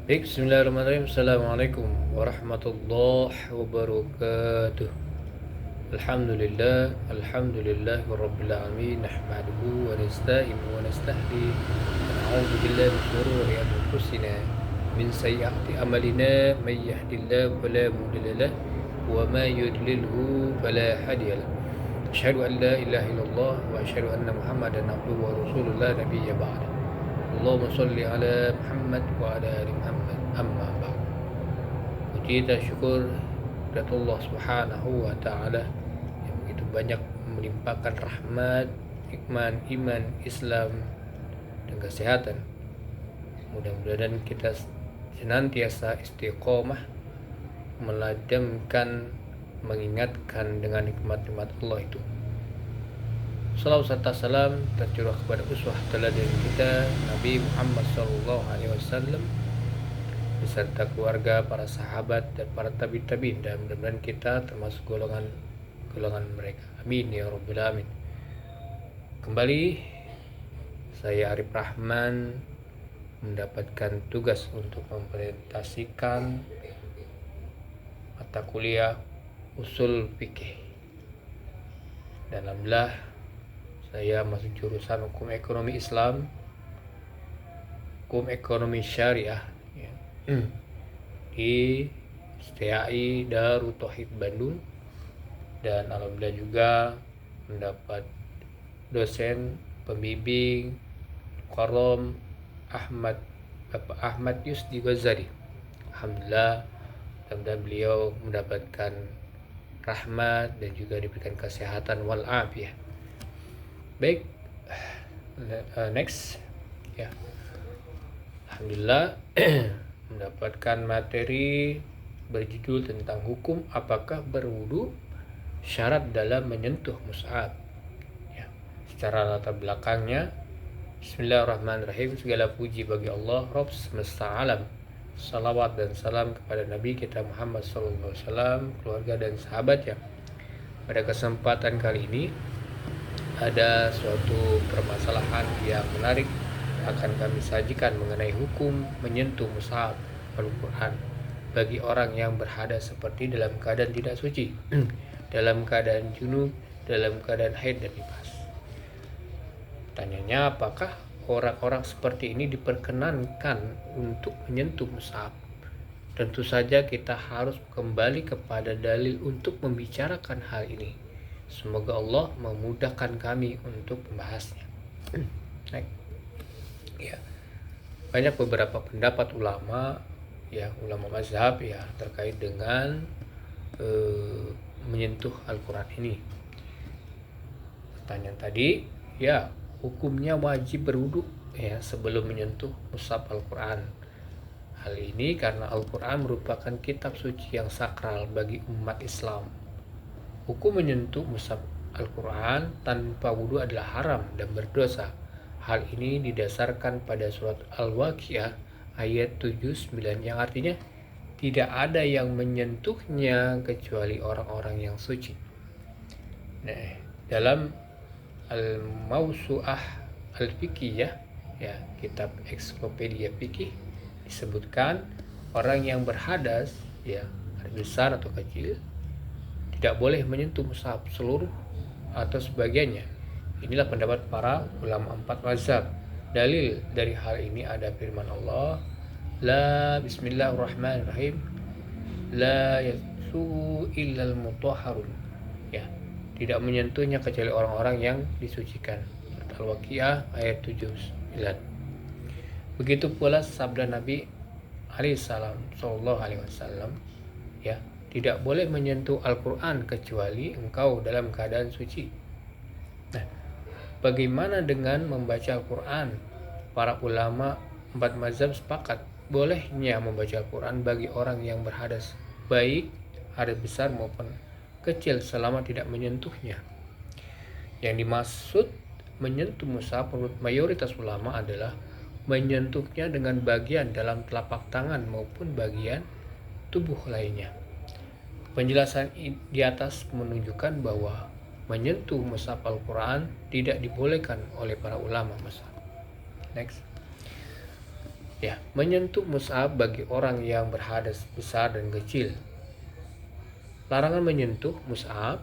Baik, bismillahirrahmanirrahim. Assalamualaikum warahmatullahi wabarakatuh. Alhamdulillah rabbil alamin. Nahmaduhu wa nasta'inu wa nastahdi wa na'udzu billahi min shururi anfusina min sayyiati a'malina may yahdihillahu fala mudilla lahu wa may yudlilhu fala hadiya lahu. Asyhadu an la ilaha illallah wa asyhadu anna Muhammadan abduhu wa rasuluhu la nabiyya ba'da. Allahumma sholli ala Muhammad wa ala ali Muhammad, amma ba'd. Puji dan syukur kepada Allah Subhanahu wa taala yang begitu banyak melimpahkan rahmat, nikmat, iman, Islam dan kesehatan. Mudah-mudahan kita senantiasa istiqomah meladamkan, mengingatkan dengan nikmat-nikmat Allah itu. Salawat serta salam tercurah kepada uswah teladan kita Nabi Muhammad SAW beserta keluarga, para sahabat dan para tabi'in, dan mudah-mudahan kita termasuk golongan mereka. Amin ya rabbal alamin. Kembali saya Arif Rahman mendapatkan tugas untuk mempresentasikan mata kuliah usul fikih. Dan alhamdulillah saya masuk jurusan hukum ekonomi Islam, hukum ekonomi syariah ya, di STAI Darut Tauhid Bandung, dan alhamdulillah juga mendapat dosen pembimbing Karom Bapak Ahmad Yusdi Ghazali. Alhamdulillah, mudah-mudahan beliau mendapatkan rahmat dan juga diberikan kesehatan wal afiyah. Baik, next ya. Alhamdulillah mendapatkan materi berjudul tentang hukum apakah berwudu syarat dalam menyentuh mushaf ya. Secara latar belakangnya, Bismillahirrahmanirrahim. Segala puji bagi Allah Rabb semesta alam. Salawat dan salam kepada Nabi kita Muhammad SAW, keluarga dan sahabatnya. Pada kesempatan kali ini ada suatu permasalahan yang menarik akan kami sajikan mengenai hukum menyentuh mushaf Al-Quran bagi orang yang berhadas seperti dalam keadaan tidak suci, dalam keadaan junub, dalam keadaan haid dan nifas. Pertanyaannya, apakah orang-orang seperti ini diperkenankan untuk menyentuh mushaf? Tentu saja kita harus kembali kepada dalil untuk membicarakan hal ini. Semoga Allah memudahkan kami untuk membahasnya. Ya, banyak beberapa pendapat ulama ya, ulama mazhab ya, terkait dengan menyentuh Al-Quran ini. Pertanyaan tadi ya, hukumnya wajib berwudu ya sebelum menyentuh mushaf Al-Quran. Hal ini karena Al-Quran merupakan kitab suci yang sakral bagi umat Islam. Hukum menyentuh mushaf Al-Quran tanpa wudu adalah haram dan berdosa. Hal ini didasarkan pada surat Al-Waqiah ayat 79 yang artinya tidak ada yang menyentuhnya kecuali orang-orang yang suci. Nah, dalam Al-Mawsu'ah Al-Fiqhiyah ya, kitab ensiklopedia fikih, disebutkan orang yang berhadas ya, besar atau kecil, tidak boleh menyentuh mushaf seluruh atau sebagiannya. Inilah pendapat para ulama empat mazhab. Dalil dari hal ini ada firman Allah, la bismillahirrahmanirrahim, la yasu illal mutahharun ya, tidak menyentuhnya kecuali orang-orang yang disucikan. Al-Waqiah ayat 79. Begitu pula sabda Nabi sallallahu alaihi wasallam ya, tidak boleh menyentuh Al-Quran kecuali engkau dalam keadaan suci. Nah, bagaimana dengan membaca Al-Quran? Para ulama empat mazhab sepakat bolehnya membaca Al-Quran bagi orang yang berhadas, baik hadas besar maupun kecil, selama tidak menyentuhnya. Yang dimaksud menyentuh mushaf menurut mayoritas ulama adalah menyentuhnya dengan bagian dalam telapak tangan maupun bagian tubuh lainnya. Penjelasan di atas menunjukkan bahwa menyentuh mushaf Al-Quran tidak dibolehkan oleh para ulama mazhab. Next. Ya, menyentuh mushaf bagi orang yang berhadas besar dan kecil. Larangan menyentuh mushaf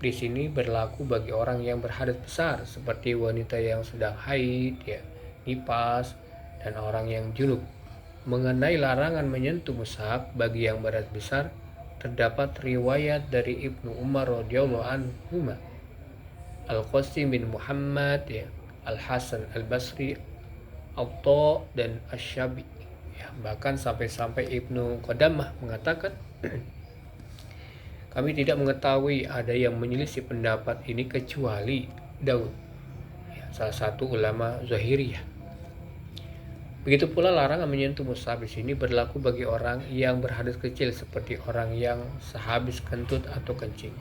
di sini berlaku bagi orang yang berhadas besar seperti wanita yang sedang haid, ya, nifas, dan orang yang junub. Mengenai larangan menyentuh mushaf bagi yang berhadas besar, terdapat riwayat dari Ibnu Umar radhiyallahu anhu, Al-Qasim bin Muhammad, ya, Al-Hasan Al-Basri, Atha dan Asy-Syabi. Ya, bahkan sampai-sampai Ibnu Qudamah mengatakan, kami tidak mengetahui ada yang menyelisih pendapat ini kecuali Daud, ya, salah satu ulama Zahiriyah. Begitu pula larangan menyentuh mushaf di sini berlaku bagi orang yang berhadas kecil seperti orang yang sehabis kentut atau kencing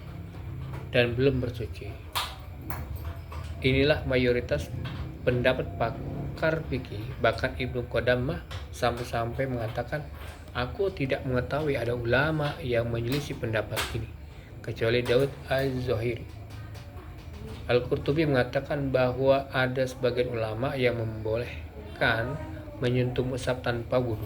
dan belum bersuci. Inilah mayoritas pendapat pakar fikih. Bahkan Ibnu Qudamah sampai-sampai mengatakan, aku tidak mengetahui ada ulama yang menyelisih pendapat ini kecuali Daud Az-Zahiri. Al-Qurtubi mengatakan bahwa ada sebagian ulama yang membolehkan menyentuh mushaf tanpa wudu.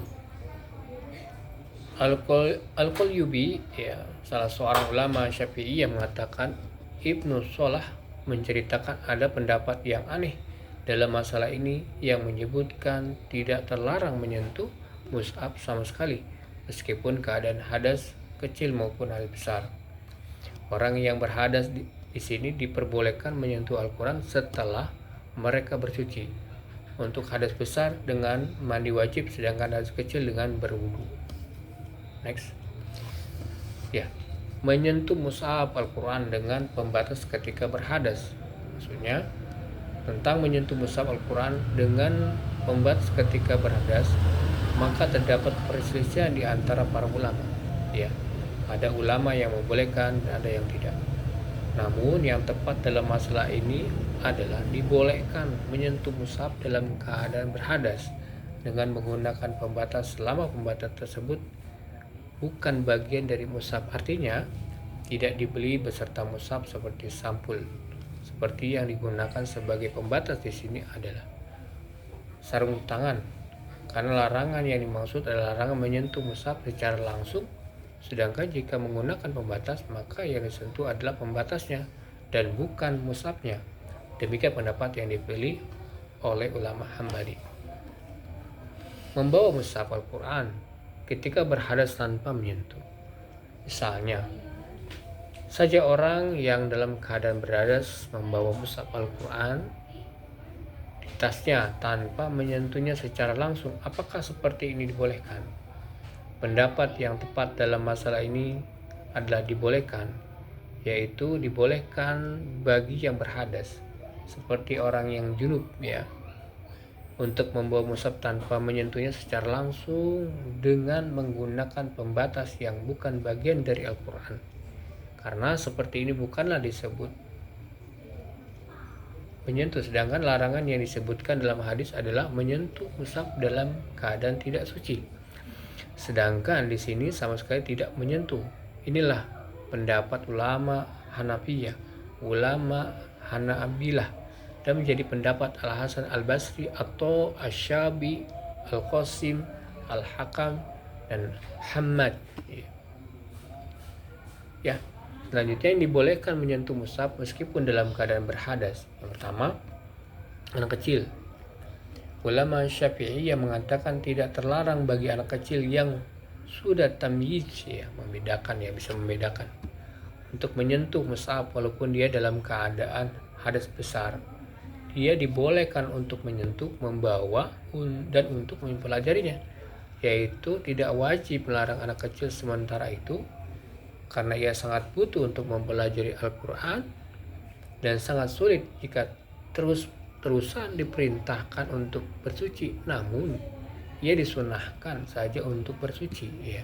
Al-Qalyubi, ya, salah seorang ulama Syafi'i yang mengatakan Ibnu Shalah menceritakan ada pendapat yang aneh dalam masalah ini yang menyebutkan tidak terlarang menyentuh mushaf sama sekali meskipun keadaan hadas kecil maupun hadas besar. Orang yang berhadas di sini diperbolehkan menyentuh Al-Quran setelah mereka bersuci. Untuk hadas besar dengan mandi wajib, sedangkan hadas kecil dengan berwudu. Next. Ya, menyentuh mushaf Al-Quran dengan pembatas ketika berhadas. Maksudnya tentang menyentuh mushaf Al-Quran dengan pembatas ketika berhadas, maka terdapat perselisihan di antara para ulama. Ya, ada ulama yang membolehkan, ada yang tidak. Namun yang tepat dalam masalah ini adalah dibolehkan menyentuh mushaf dalam keadaan berhadas dengan menggunakan pembatas selama pembatas tersebut bukan bagian dari mushaf. Artinya tidak dibeli beserta mushaf seperti sampul. Seperti yang digunakan sebagai pembatas di sini adalah sarung tangan. Karena larangan yang dimaksud adalah larangan menyentuh mushaf secara langsung. Sedangkan jika menggunakan pembatas, maka yang disentuh adalah pembatasnya dan bukan mushafnya. Demikian pendapat yang dipilih oleh ulama Hambali. Membawa mushaf Al-Quran ketika berhadas tanpa menyentuh. Misalnya, saja orang yang dalam keadaan berhadas membawa mushaf Al-Quran di tasnya tanpa menyentuhnya secara langsung, apakah seperti ini dibolehkan? Pendapat yang tepat dalam masalah ini adalah dibolehkan, yaitu dibolehkan bagi yang berhadas seperti orang yang junub, ya, untuk membawa mushaf tanpa menyentuhnya secara langsung dengan menggunakan pembatas yang bukan bagian dari Al-Quran, karena seperti ini bukanlah disebut menyentuh. Sedangkan larangan yang disebutkan dalam hadis adalah menyentuh mushaf dalam keadaan tidak suci. Sedangkan di sini sama sekali tidak menyentuh. Inilah pendapat ulama Hanafiyah, ulama Hanabilah, dan menjadi pendapat Al-Hasan Al-Basri atau Asy-Syabi, Al-Qasim, Al-Hakam, dan Hammad. Ya, selanjutnya yang dibolehkan menyentuh mushaf meskipun dalam keadaan berhadas. Yang pertama, anak kecil. Ulama Syafi'i yang mengatakan tidak terlarang bagi anak kecil yang sudah tamyiz, ya, membedakan, ya, bisa membedakan, untuk menyentuh mushaf walaupun dia dalam keadaan hadas besar. Dia dibolehkan untuk menyentuh, membawa, dan untuk mempelajarinya, yaitu tidak wajib melarang anak kecil sementara itu karena ia sangat butuh untuk mempelajari Al-Quran dan sangat sulit jika terusan diperintahkan untuk bersuci, namun ia disunahkan saja untuk bersuci, ya.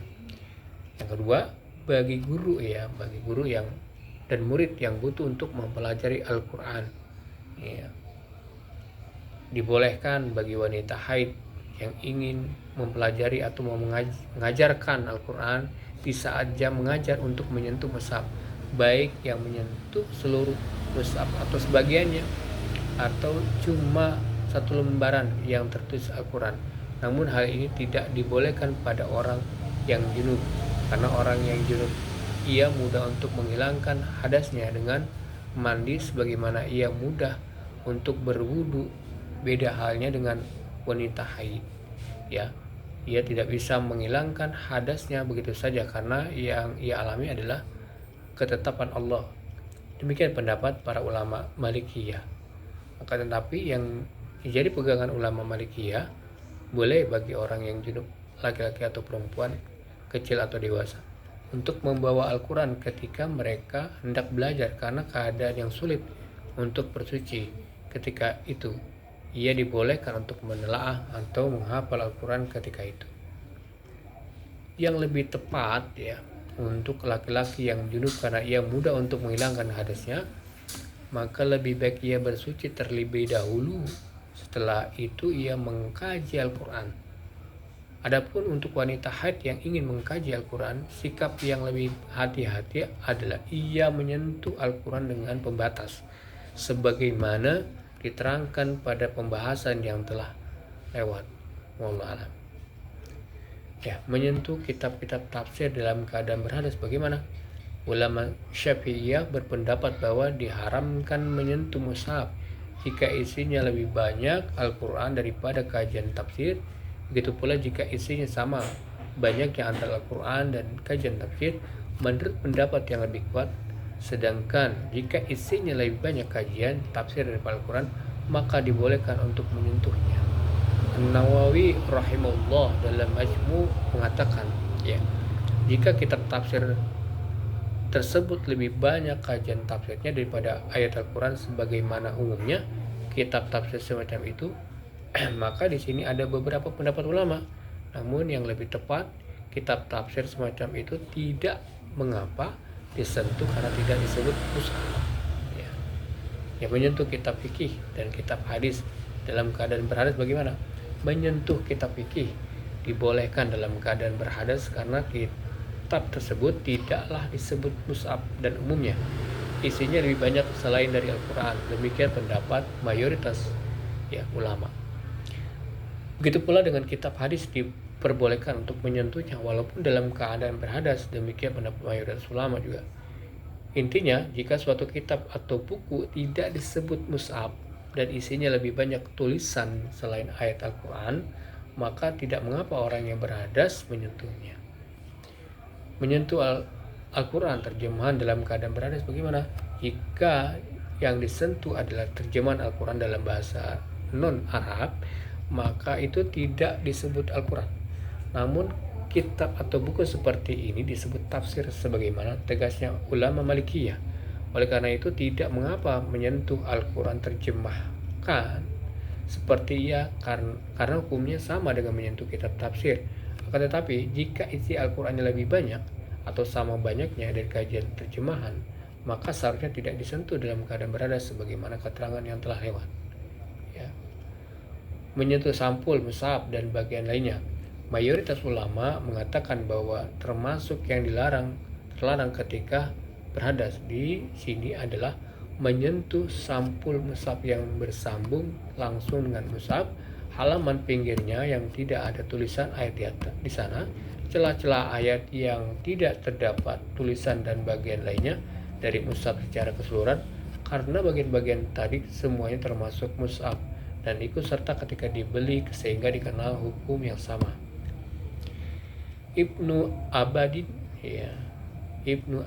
Yang kedua, bagi guru yang dan murid yang butuh untuk mempelajari Al-Quran, ya, dibolehkan bagi wanita haid yang ingin mempelajari atau mau mengajarkan Al-Quran di saat jam mengajar untuk menyentuh mushaf, baik yang menyentuh seluruh mushaf atau sebagiannya, atau cuma satu lembaran yang tertulis Al-Quran. Namun hal ini tidak dibolehkan pada orang yang junub, karena orang yang junub ia mudah untuk menghilangkan hadasnya dengan mandi sebagaimana ia mudah untuk berwudu. Beda halnya dengan wanita haid, ya. Ia tidak bisa menghilangkan hadasnya begitu saja karena yang ia alami adalah ketetapan Allah. Demikian pendapat para ulama Malikiyah. Akan tetapi yang jadi pegangan ulama Malikiyah, boleh bagi orang yang junub, laki-laki atau perempuan, kecil atau dewasa, untuk membawa Al-Quran ketika mereka hendak belajar karena keadaan yang sulit untuk bersuci. Ketika itu ia dibolehkan untuk menelaah atau menghafal Al-Quran ketika itu. Yang lebih tepat, ya, untuk laki-laki yang junub karena ia mudah untuk menghilangkan hadasnya, maka lebih baik ia bersuci terlebih dahulu, setelah itu ia mengkaji Al-Quran. Adapun untuk wanita haid yang ingin mengkaji Al-Quran, sikap yang lebih hati-hati adalah ia menyentuh Al-Quran dengan pembatas, sebagaimana diterangkan pada pembahasan yang telah lewat. Wallahu a'lam. Ya, menyentuh kitab-kitab tafsir dalam keadaan berhadas bagaimana? Ulama Syafi'iyah berpendapat bahwa diharamkan menyentuh mushaf jika isinya lebih banyak Al-Quran daripada kajian tafsir. Begitu pula jika isinya sama banyaknya antara Al-Quran dan kajian tafsir, menurut pendapat yang lebih kuat. Sedangkan jika isinya lebih banyak kajian tafsir daripada Al-Quran, maka dibolehkan untuk menyentuhnya. An-Nawawi rahimahullah dalam Majmu' mengatakan, ya, jika kitab tafsir tersebut lebih banyak kajian tafsirnya daripada ayat Al-Quran sebagaimana umumnya kitab tafsir semacam itu, maka di sini ada beberapa pendapat ulama. Namun yang lebih tepat, kitab tafsir semacam itu tidak mengapa disentuh karena tidak disebut mushaf. Ya. Yang menyentuh kitab fikih dan kitab hadis dalam keadaan berhadas bagaimana? Menyentuh kitab fikih dibolehkan dalam keadaan berhadas karena kitab tersebut tidaklah disebut mushaf dan umumnya isinya lebih banyak selain dari Al-Quran. Demikian pendapat mayoritas, ya, ulama. Begitu pula dengan kitab hadis diperbolehkan untuk menyentuhnya walaupun dalam keadaan berhadas. Demikian pendapat mayoritas ulama juga. Intinya, jika suatu kitab atau buku tidak disebut mushaf dan isinya lebih banyak tulisan selain ayat Al-Quran, maka tidak mengapa orang yang berhadas menyentuhnya. Menyentuh Al-Quran terjemahan dalam keadaan berhadas bagaimana? Jika yang disentuh adalah terjemahan Al-Quran dalam bahasa non-Arab, maka itu tidak disebut Al-Quran. Namun kitab atau buku seperti ini disebut tafsir sebagaimana tegasnya ulama Malikiyah. Oleh karena itu tidak mengapa menyentuh Al-Quran terjemahkan seperti karena hukumnya sama dengan menyentuh kitab tafsir. Akan tetapi jika isi Al-Qurannya lebih banyak atau sama banyaknya dari kajian terjemahan, maka seharusnya tidak disentuh dalam keadaan berhadas sebagaimana keterangan yang telah lewat. Ya. Menyentuh sampul, mushaf dan bagian lainnya, mayoritas ulama mengatakan bahwa termasuk yang terlarang ketika berhadas di sini adalah menyentuh sampul mushaf yang bersambung langsung dengan mushaf, halaman pinggirnya yang tidak ada tulisan ayat di sana, celah-celah ayat yang tidak terdapat tulisan dan bagian lainnya dari mushaf secara keseluruhan, karena bagian-bagian tadi semuanya termasuk mushaf dan ikut serta ketika dibeli sehingga dikenal hukum yang sama. Ibnu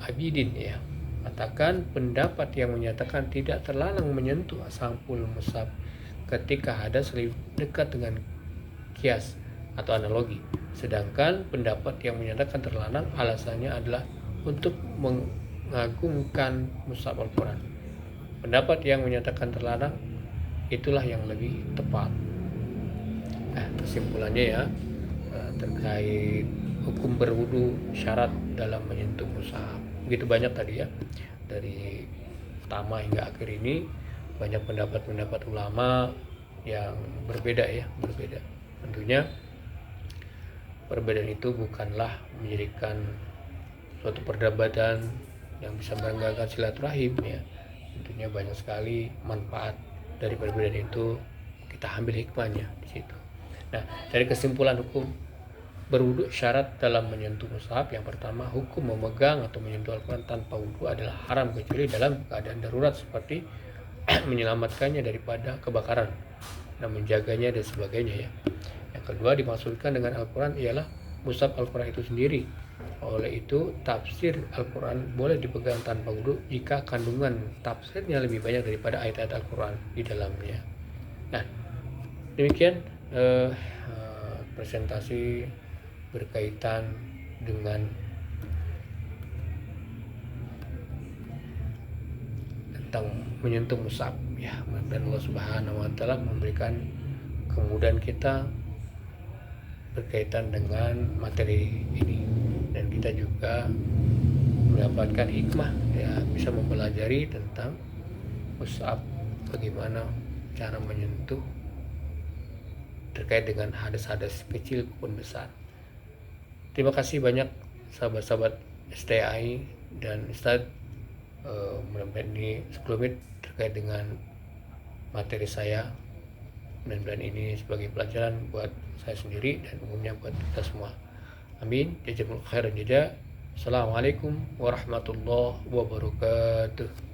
Abidin, ya, katakan pendapat yang menyatakan tidak terlarang menyentuh sampul mushaf ketika hadas lebih dekat dengan kias atau analogi. Sedangkan pendapat yang menyatakan terlarang alasannya adalah untuk mengagungkan mushaf Al-Quran. Pendapat yang menyatakan terlarang itulah yang lebih tepat. Kesimpulannya, ya, terkait hukum berwudu, syarat dalam menyentuh mushaf. Begitu banyak tadi, ya, dari pertama hingga akhir ini banyak pendapat-pendapat ulama yang berbeda. Tentunya perbedaan itu bukanlah menjadikan suatu perdebatan yang bisa merenggang silaturahim, ya. Tentunya banyak sekali manfaat dari perbedaan itu, kita ambil hikmahnya di situ. Nah, dari kesimpulan hukum berwudu syarat dalam menyentuh mushaf, yang pertama, hukum memegang atau menyentuh Al-Quran tanpa wudu adalah haram kecuali dalam keadaan darurat seperti menyelamatkannya daripada kebakaran dan menjaganya dan sebagainya ya. Yang kedua, dimaksudkan dengan Al-Quran ialah mushaf Al-Quran itu sendiri. Oleh itu, tafsir Al-Quran boleh dipegang tanpa wudu jika kandungan tafsirnya lebih banyak daripada ayat-ayat Al-Quran di dalamnya. Nah, demikian presentasi berkaitan dengan tentang menyentuh mushaf ya. Dan Allah Subhanahu wa taala memberikan kemudahan kita berkaitan dengan materi ini, dan kita juga mendapatkan hikmah ya, bisa mempelajari tentang mushaf, bagaimana cara menyentuh terkait dengan hadas-hadas kecil maupun besar. Terima kasih banyak sahabat-sahabat STAI dan Ustadz mudah-mudahan ini 10 menit terkait dengan materi saya. Mudah-mudahan ini sebagai pelajaran buat saya sendiri dan umumnya buat kita semua. Amin. Jazakumullah khairan jazaa. Assalamualaikum warahmatullahi wabarakatuh.